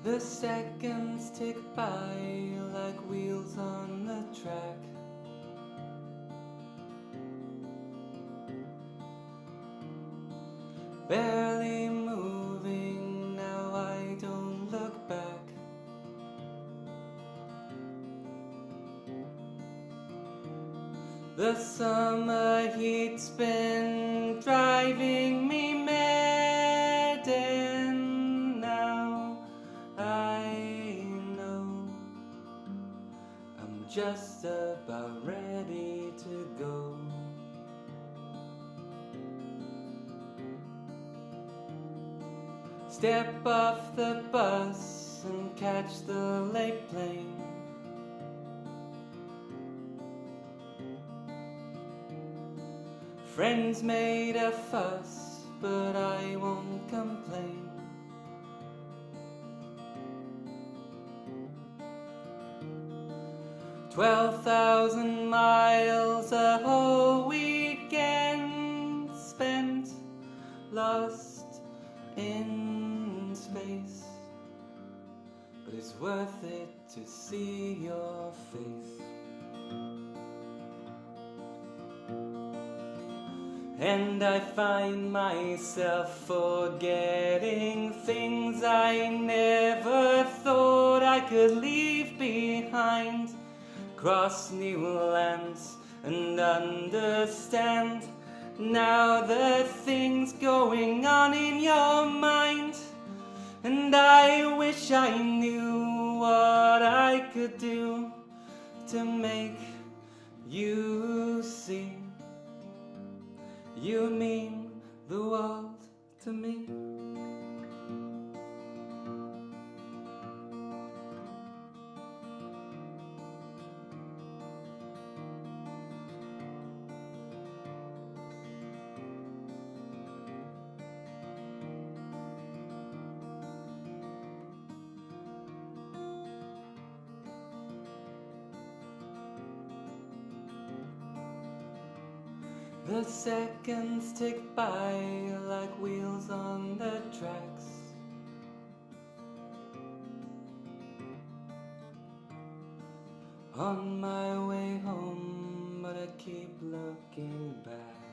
The seconds tick by like wheels on the track. Barely moving, now I don't look back. The summer heat's been driving me mad, and now I know I'm just about ready to go. Step off the bus and catch the late plane. Friends made a fuss, but I won't complain. "12,000 miles, a whole weekend spent, lost in space. But it's worth it to see your face." And I find myself forgetting things I never thought I could leave behind. Cross new lands and understand now the things going on in your mind. And I wish I knew what I could do to make you see. You mean the world to me. The seconds tick by like wheels on the tracks. On my way home, but I keep looking back.